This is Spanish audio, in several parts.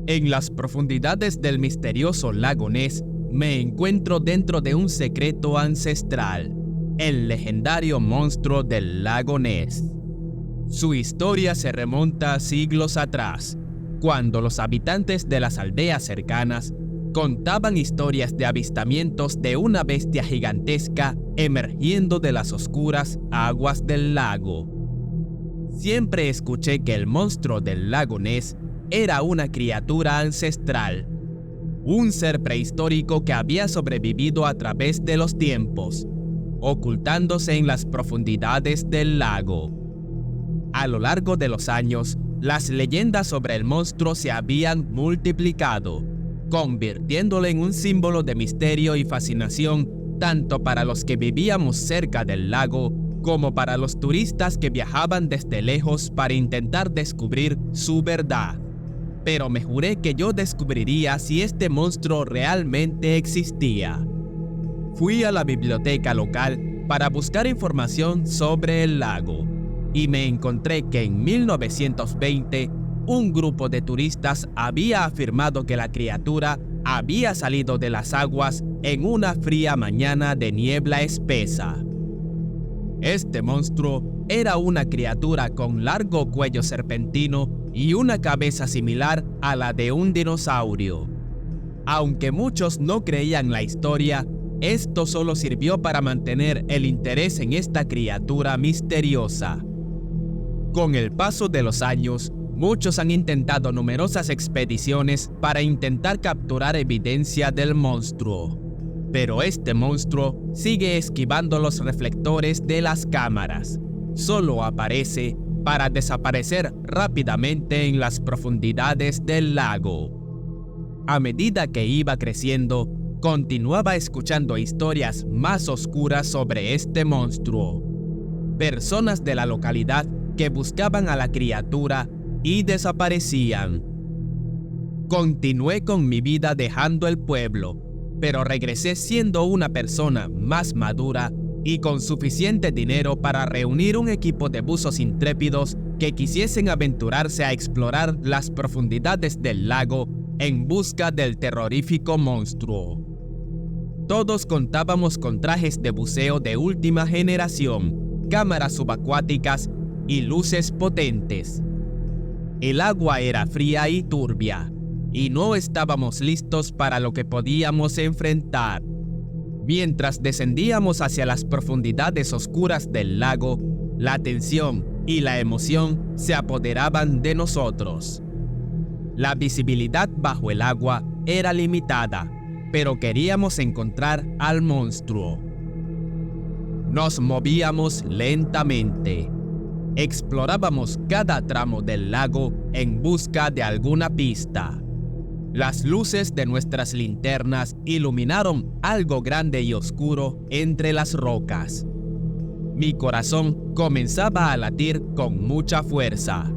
En las profundidades del misterioso lago Ness me encuentro dentro de un secreto ancestral, el legendario monstruo del lago Ness. Su historia se remonta a siglos atrás, cuando los habitantes de las aldeas cercanas contaban historias de avistamientos de una bestia gigantesca emergiendo de las oscuras aguas del lago. Siempre escuché que el monstruo del lago Ness era una criatura ancestral, un ser prehistórico que había sobrevivido a través de los tiempos, ocultándose en las profundidades del lago. A lo largo de los años, las leyendas sobre el monstruo se habían multiplicado, convirtiéndolo en un símbolo de misterio y fascinación tanto para los que vivíamos cerca del lago como para los turistas que viajaban desde lejos para intentar descubrir su verdad. Pero me juré que yo descubriría si este monstruo realmente existía. Fui a la biblioteca local para buscar información sobre el lago y me encontré que en 1920 un grupo de turistas había afirmado que la criatura había salido de las aguas en una fría mañana de niebla espesa. Este monstruo era una criatura con largo cuello serpentino y una cabeza similar a la de un dinosaurio. Aunque muchos no creían la historia, esto solo sirvió para mantener el interés en esta criatura misteriosa. Con el paso de los años, muchos han intentado numerosas expediciones para intentar capturar evidencia del monstruo. Pero este monstruo sigue esquivando los reflectores de las cámaras. Solo aparece para desaparecer rápidamente en las profundidades del lago. A medida que iba creciendo, continuaba escuchando historias más oscuras sobre este monstruo. Personas de la localidad que buscaban a la criatura y desaparecían. Continué con mi vida dejando el pueblo, pero regresé siendo una persona más madura y con suficiente dinero para reunir un equipo de buzos intrépidos que quisiesen aventurarse a explorar las profundidades del lago en busca del terrorífico monstruo. Todos contábamos con trajes de buceo de última generación, cámaras subacuáticas y luces potentes. El agua era fría y turbia, y no estábamos listos para lo que podíamos enfrentar. Mientras descendíamos hacia las profundidades oscuras del lago, la tensión y la emoción se apoderaban de nosotros. La visibilidad bajo el agua era limitada, pero queríamos encontrar al monstruo. Nos movíamos lentamente. Explorábamos cada tramo del lago en busca de alguna pista. Las luces de nuestras linternas iluminaron algo grande y oscuro entre las rocas. Mi corazón comenzaba a latir con mucha fuerza.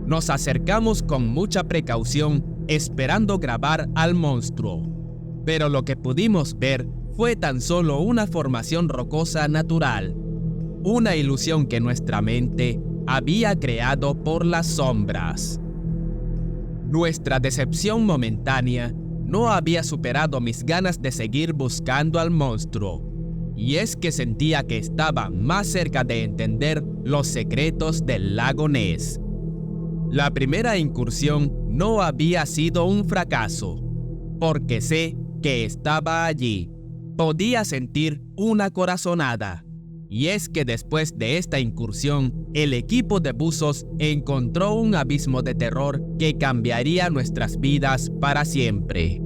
Nos acercamos con mucha precaución, esperando grabar al monstruo. Pero lo que pudimos ver fue tan solo una formación rocosa natural, una ilusión que nuestra mente había creado por las sombras. Nuestra decepción momentánea no había superado mis ganas de seguir buscando al monstruo, y es que sentía que estaba más cerca de entender los secretos del lago Ness. La primera incursión no había sido un fracaso, porque sé que estaba allí. Podía sentir una corazonada. Y es que después de esta incursión, el equipo de buzos encontró un abismo de terror que cambiaría nuestras vidas para siempre.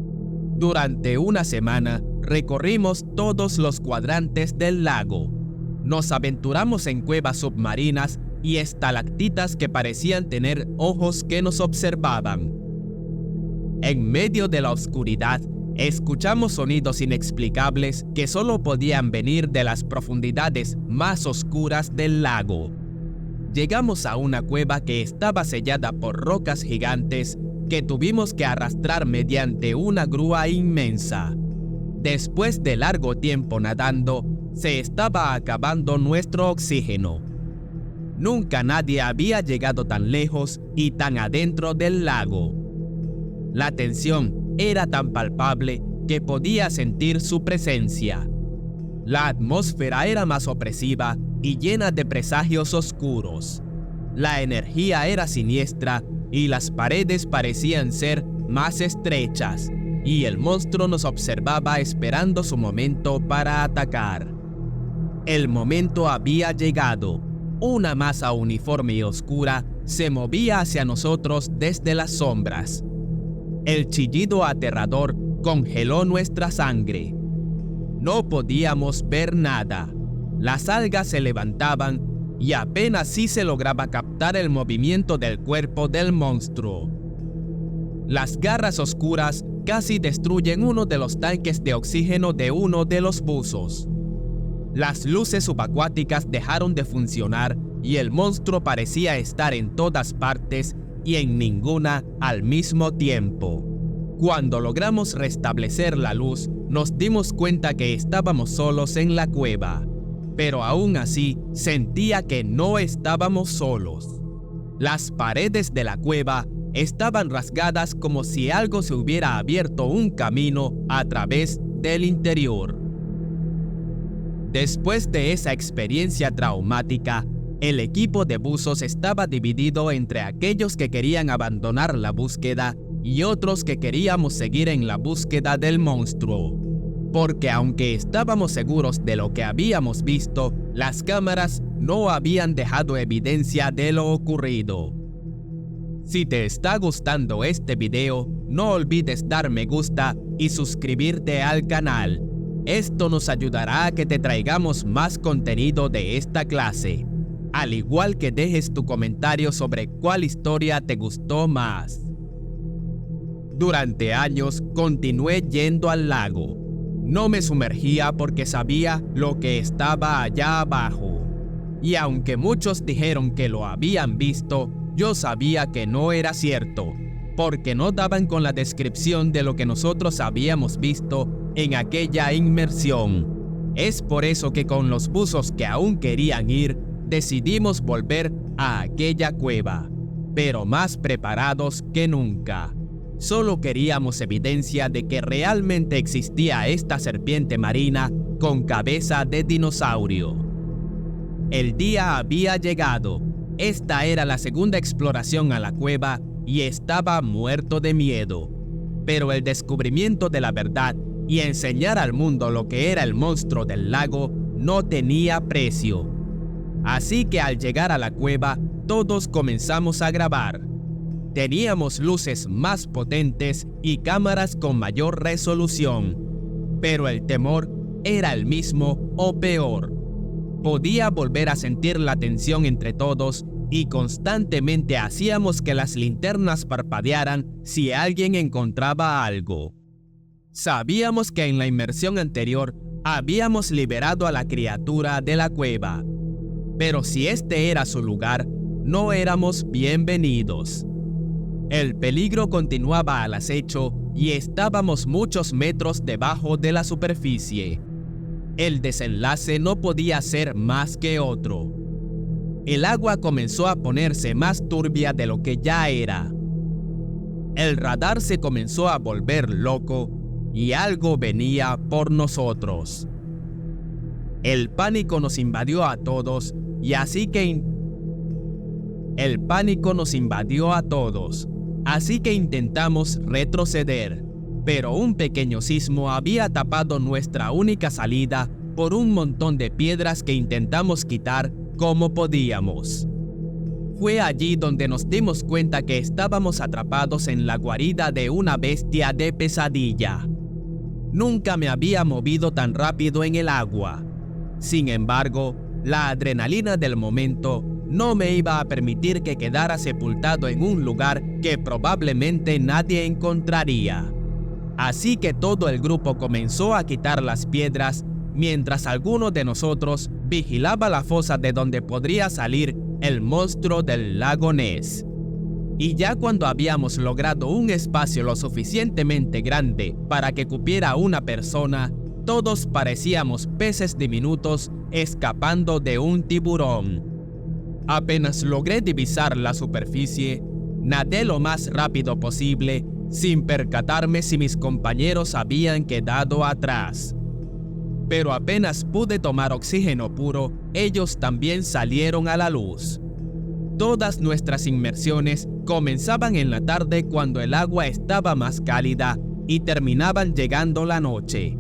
Durante una semana, recorrimos todos los cuadrantes del lago. Nos aventuramos en cuevas submarinas y estalactitas que parecían tener ojos que nos observaban. En medio de la oscuridad, escuchamos sonidos inexplicables que solo podían venir de las profundidades más oscuras del lago. Llegamos a una cueva que estaba sellada por rocas gigantes que tuvimos que arrastrar mediante una grúa inmensa. Después de largo tiempo nadando, se estaba acabando nuestro oxígeno. Nunca nadie había llegado tan lejos y tan adentro del lago. La tensión era tan palpable que podía sentir su presencia. La atmósfera era más opresiva y llena de presagios oscuros. La energía era siniestra y las paredes parecían ser más estrechas, y el monstruo nos observaba esperando su momento para atacar. El momento había llegado. Una masa uniforme y oscura se movía hacia nosotros desde las sombras. El chillido aterrador congeló nuestra sangre. No podíamos ver nada. Las algas se levantaban y apenas sí se lograba captar el movimiento del cuerpo del monstruo. Las garras oscuras casi destruyen uno de los tanques de oxígeno de uno de los buzos. Las luces subacuáticas dejaron de funcionar y el monstruo parecía estar en todas partes y en ninguna al mismo tiempo. Cuando logramos restablecer la luz, nos dimos cuenta que estábamos solos en la cueva, pero aún así sentía que no estábamos solos. Las paredes de la cueva estaban rasgadas como si algo se hubiera abierto un camino a través del interior. Después de esa experiencia traumática, el equipo de buzos estaba dividido entre aquellos que querían abandonar la búsqueda y otros que queríamos seguir en la búsqueda del monstruo. Porque aunque estábamos seguros de lo que habíamos visto, las cámaras no habían dejado evidencia de lo ocurrido. Si te está gustando este video, no olvides dar me gusta y suscribirte al canal. Esto nos ayudará a que te traigamos más contenido de esta clase, al igual que dejes tu comentario sobre cuál historia te gustó más. Durante años continué yendo al lago. No me sumergía porque sabía lo que estaba allá abajo. Y aunque muchos dijeron que lo habían visto, yo sabía que no era cierto, porque no daban con la descripción de lo que nosotros habíamos visto en aquella inmersión. Es por eso que con los buzos que aún querían ir, decidimos volver a aquella cueva, pero más preparados que nunca. Solo queríamos evidencia de que realmente existía esta serpiente marina con cabeza de dinosaurio. El día había llegado. Esta era la segunda exploración a la cueva y estaba muerto de miedo. Pero el descubrimiento de la verdad y enseñar al mundo lo que era el monstruo del lago no tenía precio. Así que al llegar a la cueva, todos comenzamos a grabar. Teníamos luces más potentes y cámaras con mayor resolución, pero el temor era el mismo o peor. Podía volver a sentir la tensión entre todos y constantemente hacíamos que las linternas parpadearan si alguien encontraba algo. Sabíamos que en la inmersión anterior habíamos liberado a la criatura de la cueva, pero si este era su lugar, no éramos bienvenidos. El peligro continuaba al acecho y estábamos muchos metros debajo de la superficie. El desenlace no podía ser más que otro. El agua comenzó a ponerse más turbia de lo que ya era. El radar se comenzó a volver loco y algo venía por nosotros. El pánico nos invadió a todos así que intentamos retroceder, pero un pequeño sismo había tapado nuestra única salida por un montón de piedras que intentamos quitar como podíamos. Fue allí donde nos dimos cuenta que estábamos atrapados en la guarida de una bestia de pesadilla. Nunca me había movido tan rápido en el agua. Sin embargo, la adrenalina del momento no me iba a permitir que quedara sepultado en un lugar que probablemente nadie encontraría. Así que todo el grupo comenzó a quitar las piedras mientras alguno de nosotros vigilaba la fosa de donde podría salir el monstruo del lago Ness. Y ya cuando habíamos logrado un espacio lo suficientemente grande para que cupiera una persona, todos parecíamos peces diminutos escapando de un tiburón. Apenas logré divisar la superficie, nadé lo más rápido posible sin percatarme si mis compañeros habían quedado atrás. Pero apenas pude tomar oxígeno puro, ellos también salieron a la luz. Todas nuestras inmersiones comenzaban en la tarde cuando el agua estaba más cálida y terminaban llegando la noche,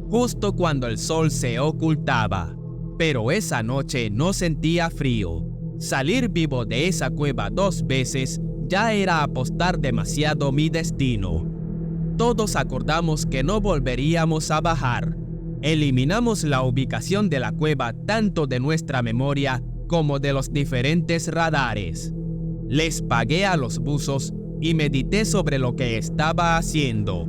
justo cuando el sol se ocultaba. Pero esa noche no sentía frío. Salir vivo de esa cueva 2 veces ya era apostar demasiado mi destino. Todos acordamos que no volveríamos a bajar. Eliminamos la ubicación de la cueva tanto de nuestra memoria como de los diferentes radares. Les pagué a los buzos y medité sobre lo que estaba haciendo.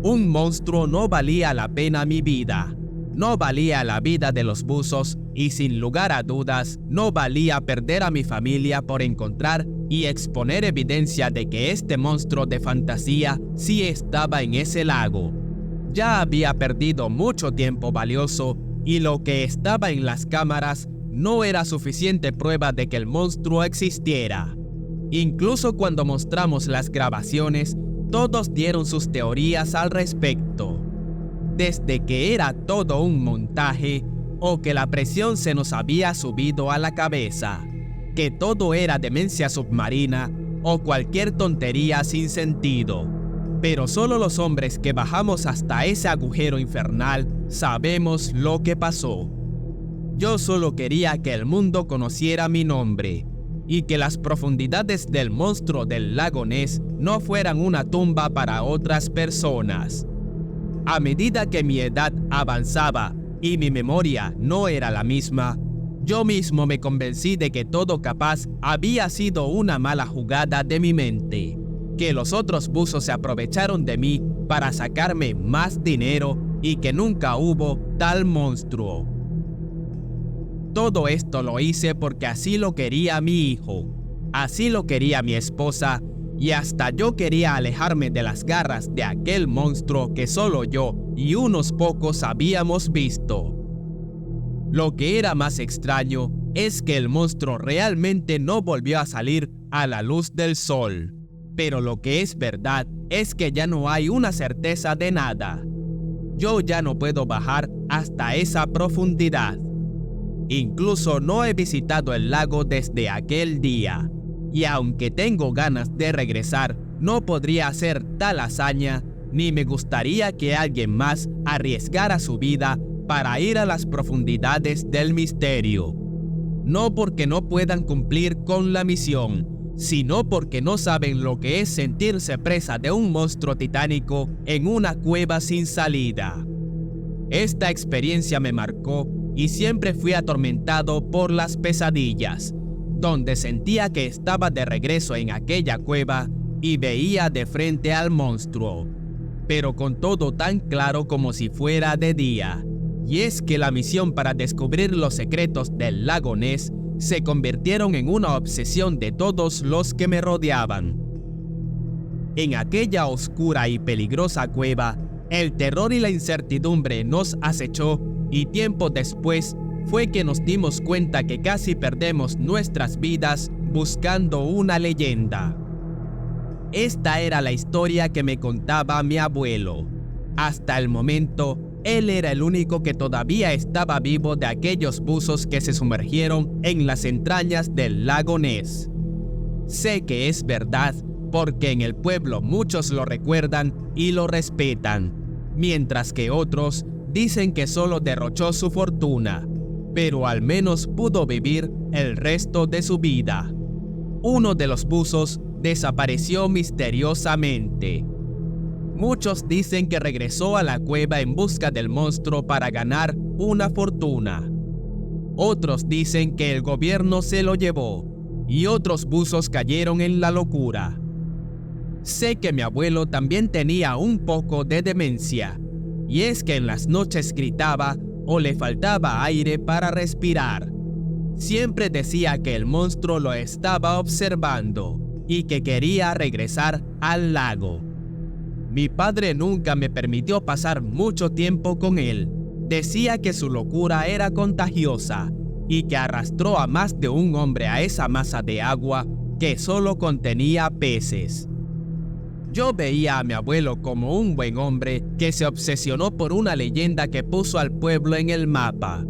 Un monstruo no valía la pena mi vida. No valía la vida de los buzos y sin lugar a dudas no valía perder a mi familia por encontrar y exponer evidencia de que este monstruo de fantasía sí estaba en ese lago. Ya había perdido mucho tiempo valioso y lo que estaba en las cámaras no era suficiente prueba de que el monstruo existiera. Incluso cuando mostramos las grabaciones, todos dieron sus teorías al respecto. Desde que era todo un montaje o que la presión se nos había subido a la cabeza, que todo era demencia submarina o cualquier tontería sin sentido. Pero solo los hombres que bajamos hasta ese agujero infernal sabemos lo que pasó. Yo solo quería que el mundo conociera mi nombre y que las profundidades del monstruo del lago Ness no fueran una tumba para otras personas. A medida que mi edad avanzaba y mi memoria no era la misma, yo mismo me convencí de que todo capaz había sido una mala jugada de mi mente, que los otros buzos se aprovecharon de mí para sacarme más dinero y que nunca hubo tal monstruo. Todo esto lo hice porque así lo quería mi hijo, así lo quería mi esposa y hasta yo quería alejarme de las garras de aquel monstruo que solo yo y unos pocos habíamos visto. Lo que era más extraño es que el monstruo realmente no volvió a salir a la luz del sol. Pero lo que es verdad es que ya no hay una certeza de nada. Yo ya no puedo bajar hasta esa profundidad. Incluso no he visitado el lago desde aquel día. Y aunque tengo ganas de regresar, no podría hacer tal hazaña, ni me gustaría que alguien más arriesgara su vida para ir a las profundidades del misterio. No porque no puedan cumplir con la misión, sino porque no saben lo que es sentirse presa de un monstruo titánico en una cueva sin salida. Esta experiencia me marcó y siempre fui atormentado por las pesadillas, donde sentía que estaba de regreso en aquella cueva y veía de frente al monstruo, pero con todo tan claro como si fuera de día. Y es que la misión para descubrir los secretos del lago Ness se convirtieron en una obsesión de todos los que me rodeaban. En aquella oscura y peligrosa cueva, el terror y la incertidumbre nos acechó y tiempo después fue que nos dimos cuenta que casi perdemos nuestras vidas buscando una leyenda. Esta era la historia que me contaba mi abuelo. Hasta el momento, él era el único que todavía estaba vivo de aquellos buzos que se sumergieron en las entrañas del lago Ness. Sé que es verdad porque en el pueblo muchos lo recuerdan y lo respetan, mientras que otros dicen que solo derrochó su fortuna, pero al menos pudo vivir el resto de su vida. Uno de los buzos desapareció misteriosamente. Muchos dicen que regresó a la cueva en busca del monstruo para ganar una fortuna. Otros dicen que el gobierno se lo llevó y otros buzos cayeron en la locura. Sé que mi abuelo también tenía un poco de demencia, y es que en las noches gritaba o le faltaba aire para respirar. Siempre decía que el monstruo lo estaba observando y que quería regresar al lago. Mi padre nunca me permitió pasar mucho tiempo con él. Decía que su locura era contagiosa y que arrastró a más de un hombre a esa masa de agua que solo contenía peces. Yo veía a mi abuelo como un buen hombre que se obsesionó por una leyenda que puso al pueblo en el mapa.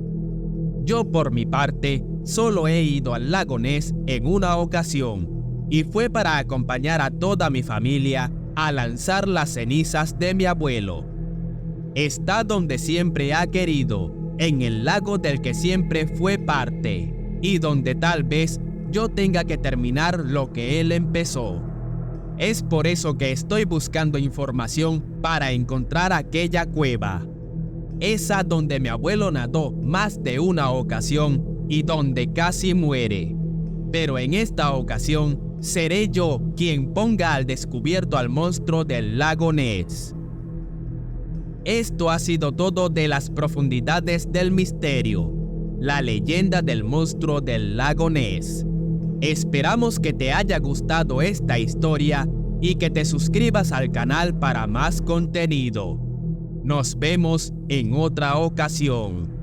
Yo, por mi parte, solo he ido al lago Ness en una ocasión, y fue para acompañar a toda mi familia a lanzar las cenizas de mi abuelo. Está donde siempre ha querido, en el lago del que siempre fue parte, y donde tal vez yo tenga que terminar lo que él empezó. Es por eso que estoy buscando información para encontrar aquella cueva. Esa donde mi abuelo nadó más de una ocasión y donde casi muere. Pero en esta ocasión seré yo quien ponga al descubierto al monstruo del lago Ness. Esto ha sido todo de las profundidades del misterio, la leyenda del monstruo del lago Ness. Esperamos que te haya gustado esta historia y que te suscribas al canal para más contenido. Nos vemos en otra ocasión.